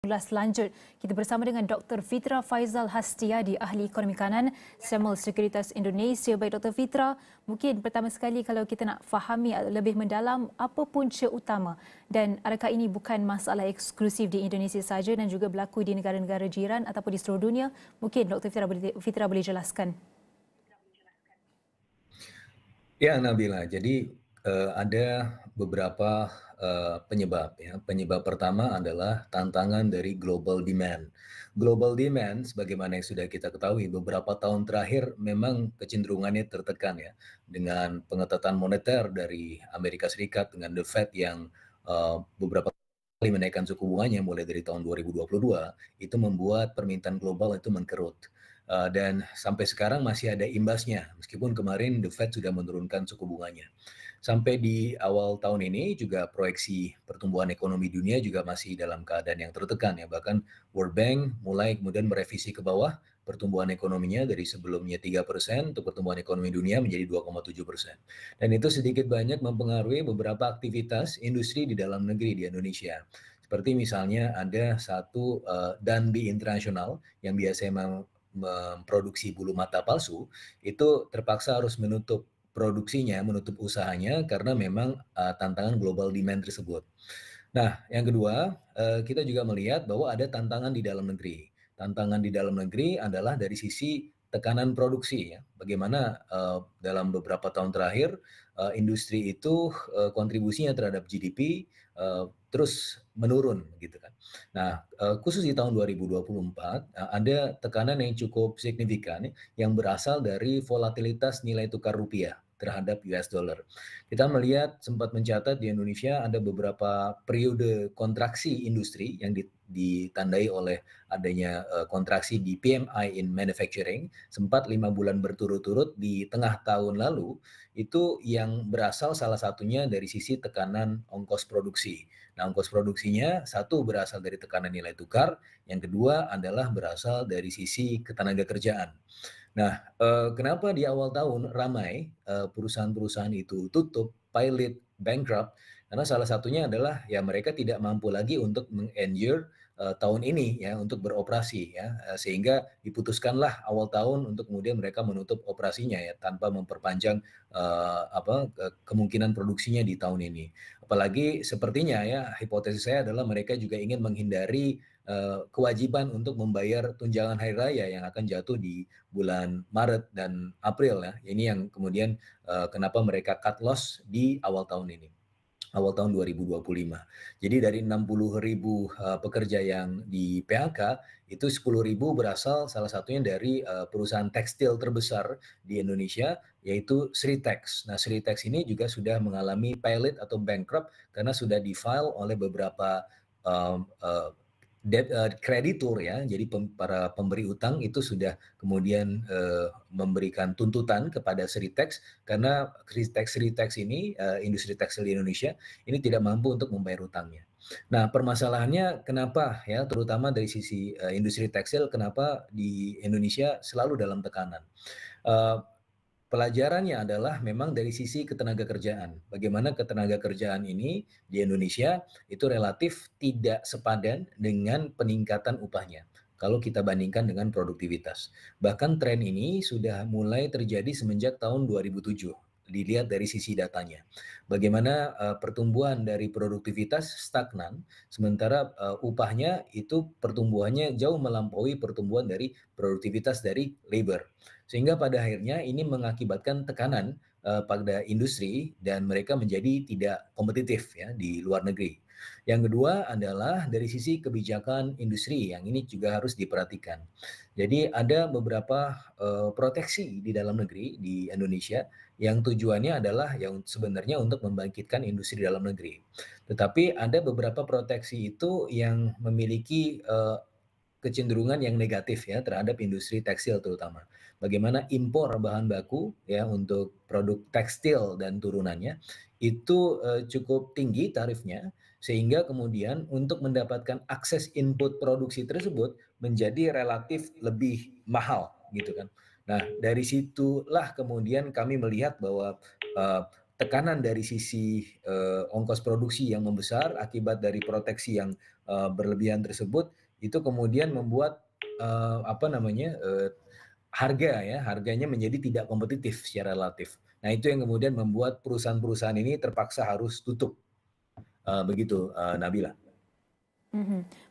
Ulas lanjut, kita bersama dengan Dr. Fitra Faizal Hastiadi, Ahli Ekonomi Kanan, Semul Sekuritas Indonesia. Baik Dr. Fitra, mungkin pertama sekali kalau kita nak fahami lebih mendalam apa punca utama dan adakah ini bukan masalah eksklusif di Indonesia saja dan juga berlaku di negara-negara jiran ataupun di seluruh dunia, mungkin Dr. Fitra boleh jelaskan. Ya Nabila, jadi ada beberapa penyebab. Ya. Penyebab pertama adalah tantangan dari global demand. Global demand, sebagaimana yang sudah kita ketahui, beberapa tahun terakhir memang kecenderungannya tertekan ya, dengan pengetatan moneter dari Amerika Serikat dengan The Fed yang beberapa kali menaikkan suku bunganya mulai dari tahun 2022, itu membuat permintaan global itu mengkerut. Dan sampai sekarang masih ada imbasnya, meskipun kemarin The Fed sudah menurunkan suku bunganya. Sampai di awal tahun ini juga proyeksi pertumbuhan ekonomi dunia juga masih dalam keadaan yang tertekan ya. Bahkan World Bank mulai kemudian merevisi ke bawah pertumbuhan ekonominya dari sebelumnya 3% untuk pertumbuhan ekonomi dunia menjadi 2,7%. Dan itu sedikit banyak mempengaruhi beberapa aktivitas industri di dalam negeri di Indonesia. Seperti misalnya ada satu Danbi Internasional yang biasanya memproduksi bulu mata palsu, itu terpaksa harus menutup produksinya, menutup usahanya karena memang tantangan global demand tersebut. Nah, yang kedua, kita juga melihat bahwa ada tantangan di dalam negeri. Tantangan di dalam negeri adalah dari sisi tekanan produksi ya. Bagaimana dalam beberapa tahun terakhir industri itu kontribusinya terhadap GDP terus menurun gitu kan. Nah, khusus di tahun 2024 ada tekanan yang cukup signifikan yang berasal dari volatilitas nilai tukar rupiah terhadap US dollar. Kita melihat sempat mencatat di Indonesia ada beberapa periode kontraksi industri yang ditandai oleh adanya kontraksi di PMI in manufacturing, sempat 5 bulan berturut-turut di tengah tahun lalu, itu yang berasal salah satunya dari sisi tekanan ongkos produksi. Nah, ongkos produksinya satu berasal dari tekanan nilai tukar, yang kedua adalah berasal dari sisi ketenaga kerjaan. Nah, kenapa di awal tahun ramai perusahaan-perusahaan itu tutup, pilot, bankrupt? Karena salah satunya adalah ya mereka tidak mampu lagi untuk meng-endure tahun ini ya untuk beroperasi ya, sehingga diputuskanlah awal tahun untuk kemudian mereka menutup operasinya ya tanpa memperpanjang kemungkinan produksinya di tahun ini. Apalagi sepertinya ya hipotesis saya adalah mereka juga ingin menghindari kewajiban untuk membayar tunjangan hari raya yang akan jatuh di bulan Maret dan April ya. Ini yang kemudian kenapa mereka cut loss di awal tahun ini. Awal tahun 2025. Jadi dari 60.000 pekerja yang di PHK, itu 10.000 berasal salah satunya dari perusahaan tekstil terbesar di Indonesia, yaitu Sritex. Nah, Sritex ini juga sudah mengalami pilot atau bankrupt karena sudah di-file oleh beberapa kreditur ya, jadi para pemberi utang itu sudah kemudian memberikan tuntutan kepada Sritex karena Sritex ini industri tekstil di Indonesia ini tidak mampu untuk membayar utangnya. Nah, permasalahannya kenapa ya, terutama dari sisi industri tekstil, kenapa di Indonesia selalu dalam tekanan? Pelajarannya adalah memang dari sisi ketenaga kerjaan. Bagaimana ketenaga kerjaan ini di Indonesia itu relatif tidak sepadan dengan peningkatan upahnya kalau kita bandingkan dengan produktivitas. Bahkan tren ini sudah mulai terjadi semenjak tahun 2007. Dilihat dari sisi datanya. Bagaimana pertumbuhan dari produktivitas stagnan, sementara upahnya itu pertumbuhannya jauh melampaui pertumbuhan dari produktivitas dari labor. Sehingga pada akhirnya ini mengakibatkan tekanan pada industri dan mereka menjadi tidak kompetitif ya di luar negeri. Yang kedua adalah dari sisi kebijakan industri yang ini juga harus diperhatikan. Jadi ada beberapa proteksi di dalam negeri di Indonesia yang tujuannya adalah yang sebenarnya untuk membangkitkan industri dalam negeri. Tetapi ada beberapa proteksi itu yang memiliki kecenderungan yang negatif ya terhadap industri tekstil terutama. Bagaimana impor bahan baku ya untuk produk tekstil dan turunannya itu cukup tinggi tarifnya sehingga kemudian untuk mendapatkan akses input produksi tersebut menjadi relatif lebih mahal gitu kan. Nah, dari situlah kemudian kami melihat bahwa tekanan dari sisi ongkos produksi yang membesar akibat dari proteksi yang berlebihan tersebut, itu kemudian membuat harganya menjadi tidak kompetitif secara relatif. Nah, itu yang kemudian membuat perusahaan-perusahaan ini terpaksa harus tutup, begitu, Nabila.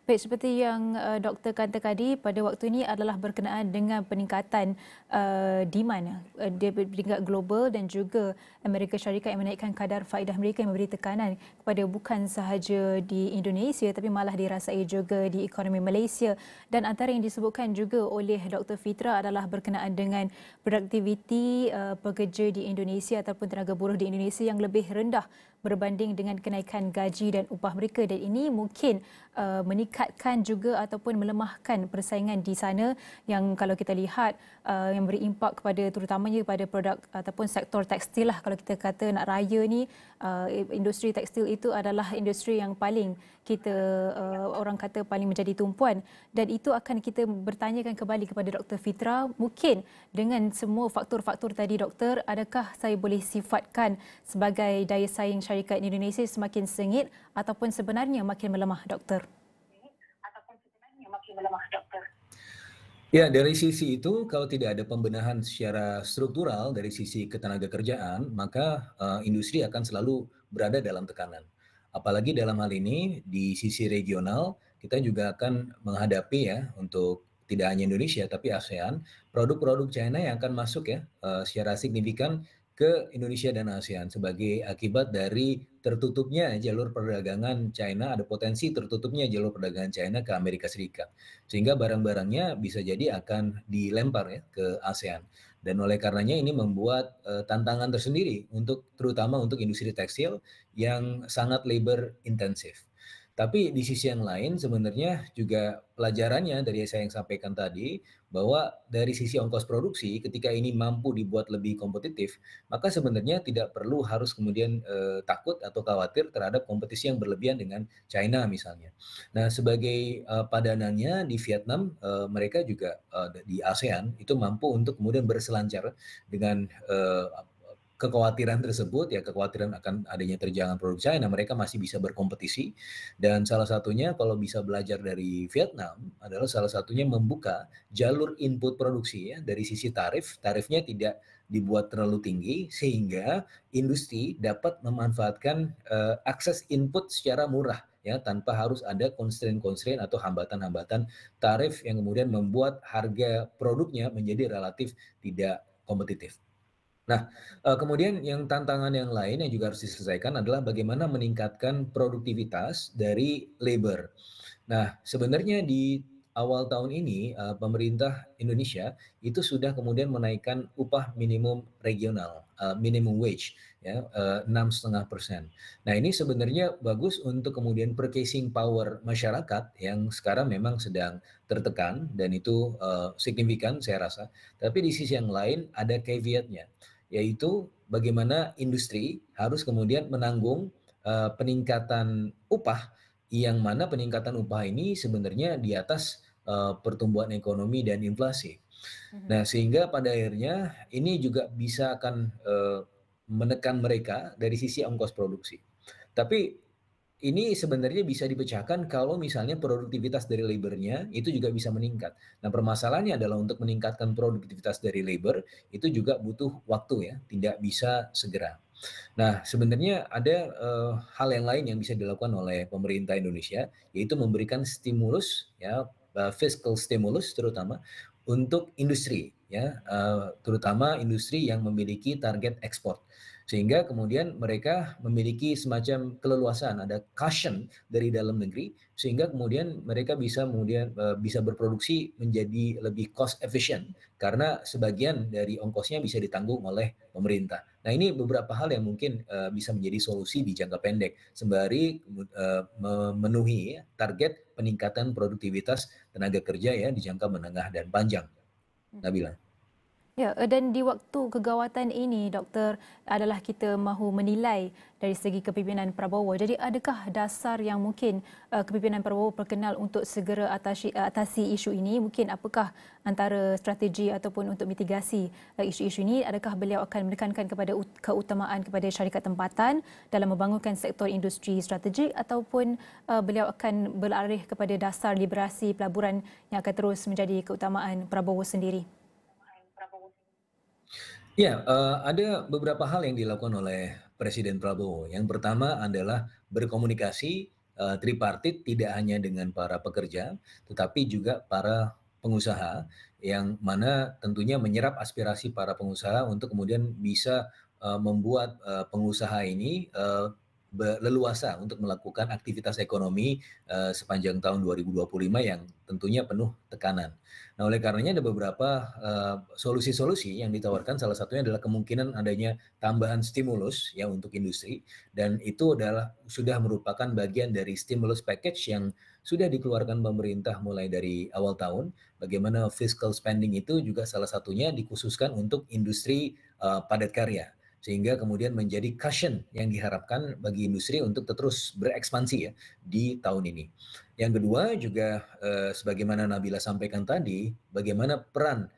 Baik, seperti yang doktor kata tadi, pada waktu ini adalah berkenaan dengan peningkatan demand di peringkat global dan juga Amerika Syarikat yang menaikkan kadar faedah mereka yang memberi tekanan kepada bukan sahaja di Indonesia tapi malah dirasai juga di ekonomi Malaysia. Dan antara yang disebutkan juga oleh Dr. Fitra adalah berkenaan dengan produktiviti pekerja di Indonesia ataupun tenaga buruh di Indonesia yang lebih rendah berbanding dengan kenaikan gaji dan upah mereka, dan ini mungkin meningkatkan juga ataupun melemahkan persaingan di sana yang kalau kita lihat yang beri impak kepada terutamanya pada produk ataupun sektor tekstil lah. Kalau kita kata nak raya ni, industri tekstil itu adalah industri yang paling kita orang kata paling menjadi tumpuan, dan itu akan kita bertanyakan kembali kepada Dr. Fitra. Mungkin dengan semua faktor-faktor tadi doktor, adakah saya boleh sifatkan sebagai daya saing syarikat di Indonesia semakin sengit ataupun sebenarnya makin melemah, doktor? Ya, dari sisi itu kalau tidak ada pembenahan secara struktural dari sisi ketenaga kerjaan, maka industri akan selalu berada dalam tekanan. Apalagi dalam hal ini di sisi regional, kita juga akan menghadapi ya untuk tidak hanya Indonesia tapi ASEAN, produk-produk China yang akan masuk ya secara signifikan ke Indonesia dan ASEAN sebagai akibat dari tertutupnya jalur perdagangan China, ada potensi tertutupnya jalur perdagangan China ke Amerika Serikat. Sehingga barang-barangnya bisa jadi akan dilempar ya ke ASEAN. Dan oleh karenanya ini membuat tantangan tersendiri untuk terutama untuk industri tekstil yang sangat labor intensif. Tapi di sisi yang lain sebenarnya juga pelajarannya dari saya yang sampaikan tadi, bahwa dari sisi ongkos produksi ketika ini mampu dibuat lebih kompetitif, maka sebenarnya tidak perlu harus kemudian takut atau khawatir terhadap kompetisi yang berlebihan dengan China misalnya. Nah, sebagai padanannya di Vietnam, mereka juga di ASEAN itu mampu untuk kemudian berselancar dengan kekhawatiran tersebut, ya kekhawatiran akan adanya terjangan produk China, mereka masih bisa berkompetisi. Dan salah satunya kalau bisa belajar dari Vietnam adalah salah satunya membuka jalur input produksi ya dari sisi tarifnya tidak dibuat terlalu tinggi sehingga industri dapat memanfaatkan akses input secara murah ya tanpa harus ada constraint atau hambatan-hambatan tarif yang kemudian membuat harga produknya menjadi relatif tidak kompetitif. Nah, kemudian yang tantangan yang lain yang juga harus diselesaikan adalah bagaimana meningkatkan produktivitas dari labor. Nah, sebenarnya di awal tahun ini, pemerintah Indonesia itu sudah kemudian menaikkan upah minimum regional, minimum wage ya, 6,5%. Nah, ini sebenarnya bagus untuk kemudian purchasing power masyarakat yang sekarang memang sedang tertekan dan itu, signifikan saya rasa. Tapi di sisi yang lain ada caveat-nya, yaitu bagaimana industri harus kemudian menanggung peningkatan upah, yang mana peningkatan upah ini sebenarnya di atas pertumbuhan ekonomi dan inflasi. Nah, sehingga pada akhirnya ini juga bisa akan menekan mereka dari sisi ongkos produksi. Tapi ini sebenarnya bisa dipecahkan kalau misalnya produktivitas dari labornya itu juga bisa meningkat. Nah, permasalahannya adalah untuk meningkatkan produktivitas dari labor itu juga butuh waktu ya, tidak bisa segera. Nah, sebenarnya ada hal yang lain yang bisa dilakukan oleh pemerintah Indonesia, yaitu memberikan stimulus ya, fiscal stimulus terutama untuk industri ya, terutama industri yang memiliki target ekspor. Sehingga kemudian mereka memiliki semacam keleluasan, ada cushion dari dalam negeri sehingga kemudian mereka bisa bisa berproduksi menjadi lebih cost efficient karena sebagian dari ongkosnya bisa ditanggung oleh pemerintah. Nah, ini beberapa hal yang mungkin bisa menjadi solusi di jangka pendek sembari memenuhi target peningkatan produktivitas tenaga kerja ya di jangka menengah dan panjang. Nabila. Ya, dan di waktu kegawatan ini, Doktor, adalah kita mahu menilai dari segi kepimpinan Prabowo. Jadi adakah dasar yang mungkin kepimpinan Prabowo berkenal untuk segera atasi isu ini? Mungkin apakah antara strategi ataupun untuk mitigasi isu-isu ini, adakah beliau akan menekankan kepada keutamaan kepada syarikat tempatan dalam membangunkan sektor industri strategik ataupun beliau akan beralih kepada dasar liberasi pelaburan yang akan terus menjadi keutamaan Prabowo sendiri? Ya, ada beberapa hal yang dilakukan oleh Presiden Prabowo. Yang pertama adalah berkomunikasi, tripartit tidak hanya dengan para pekerja, tetapi juga para pengusaha, yang mana tentunya menyerap aspirasi para pengusaha untuk kemudian bisa, membuat, pengusaha ini, leluasa untuk melakukan aktivitas ekonomi, sepanjang tahun 2025 yang tentunya penuh tekanan. Nah, oleh karenanya ada beberapa solusi-solusi yang ditawarkan, salah satunya adalah kemungkinan adanya tambahan stimulus ya untuk industri, dan itu adalah sudah merupakan bagian dari stimulus package yang sudah dikeluarkan pemerintah mulai dari awal tahun. Bagaimana fiscal spending itu juga salah satunya dikhususkan untuk industri padat karya, sehingga kemudian menjadi cushion yang diharapkan bagi industri untuk terus berekspansi ya di tahun ini. Yang kedua juga, sebagaimana Nabila sampaikan tadi, bagaimana peran,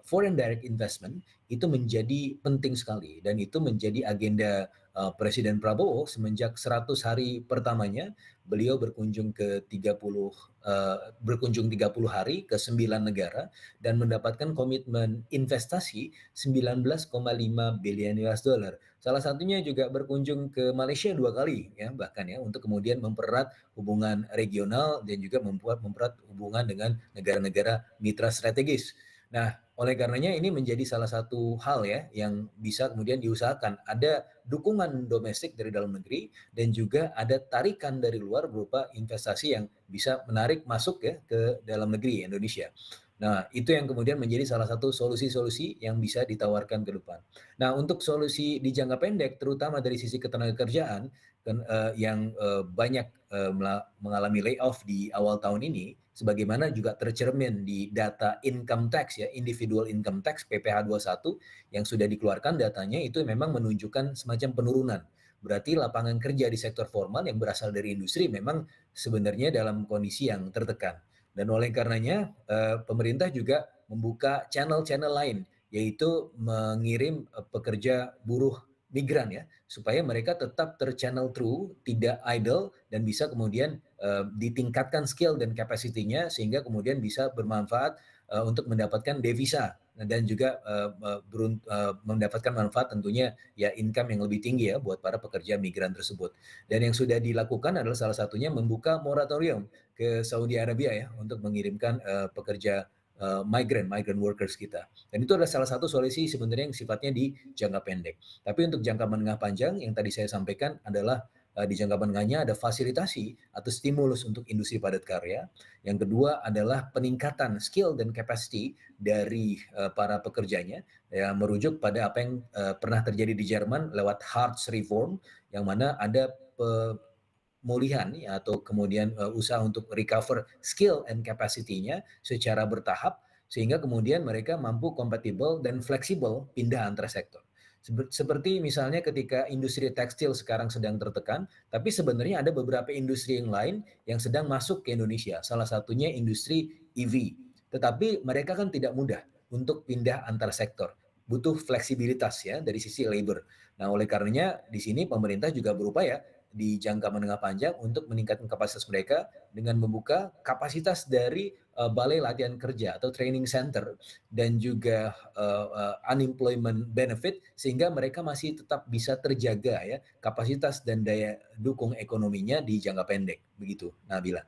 foreign direct investment itu menjadi penting sekali, dan itu menjadi agenda, Presiden Prabowo semenjak 100 hari pertamanya beliau berkunjung ke 30, berkunjung 30 hari ke 9 negara dan mendapatkan komitmen investasi 19,5 billion US dollar. Salah satunya juga berkunjung ke Malaysia 2 kali ya bahkan ya, untuk kemudian mempererat hubungan regional dan juga mempererat hubungan dengan negara-negara mitra strategis. Nah, oleh karenanya ini menjadi salah satu hal ya yang bisa kemudian diusahakan. Ada dukungan domestik dari dalam negeri dan juga ada tarikan dari luar berupa investasi yang bisa menarik masuk ya ke dalam negeri Indonesia. Nah, itu yang kemudian menjadi salah satu solusi-solusi yang bisa ditawarkan ke depan. Nah, untuk solusi di jangka pendek, terutama dari sisi ketenagakerjaan, yang banyak mengalami layoff di awal tahun ini, sebagaimana juga tercermin di data income tax ya, individual income tax PPh 21 yang sudah dikeluarkan datanya itu memang menunjukkan semacam penurunan. Berarti lapangan kerja di sektor formal yang berasal dari industri memang sebenarnya dalam kondisi yang tertekan. Dan oleh karenanya pemerintah juga membuka channel-channel lain, yaitu mengirim pekerja buruh migran ya, supaya mereka tetap terchannel through, tidak idle, dan bisa kemudian ditingkatkan skill dan capacity-nya sehingga kemudian bisa bermanfaat untuk mendapatkan devisa dan juga mendapatkan manfaat tentunya ya income yang lebih tinggi ya buat para pekerja migran tersebut. Dan yang sudah dilakukan adalah salah satunya membuka moratorium ke Saudi Arabia ya untuk mengirimkan pekerja migrant workers kita. Dan itu adalah salah satu solusi sebenarnya yang sifatnya di jangka pendek. Tapi untuk jangka menengah panjang yang tadi saya sampaikan adalah di jangka menengahnya ada fasilitasi atau stimulus untuk industri padat karya. Yang kedua adalah peningkatan skill dan capacity dari para pekerjanya, ya, merujuk pada apa yang pernah terjadi di Jerman lewat Hartz Reform, yang mana ada pemulihan ya, atau kemudian usaha untuk recover skill and capacity-nya secara bertahap sehingga kemudian mereka mampu kompatibel dan fleksibel pindah antar sektor. Seperti misalnya ketika industri tekstil sekarang sedang tertekan, tapi sebenarnya ada beberapa industri yang lain yang sedang masuk ke Indonesia. Salah satunya industri EV. Tetapi mereka kan tidak mudah untuk pindah antar sektor. Butuh fleksibilitas ya dari sisi labor. Nah, oleh karenanya di sini pemerintah juga berupaya di jangka menengah panjang untuk meningkatkan kapasitas mereka dengan membuka kapasitas dari balai latihan kerja atau training center dan juga unemployment benefit sehingga mereka masih tetap bisa terjaga ya kapasitas dan daya dukung ekonominya di jangka pendek begitu Nabila.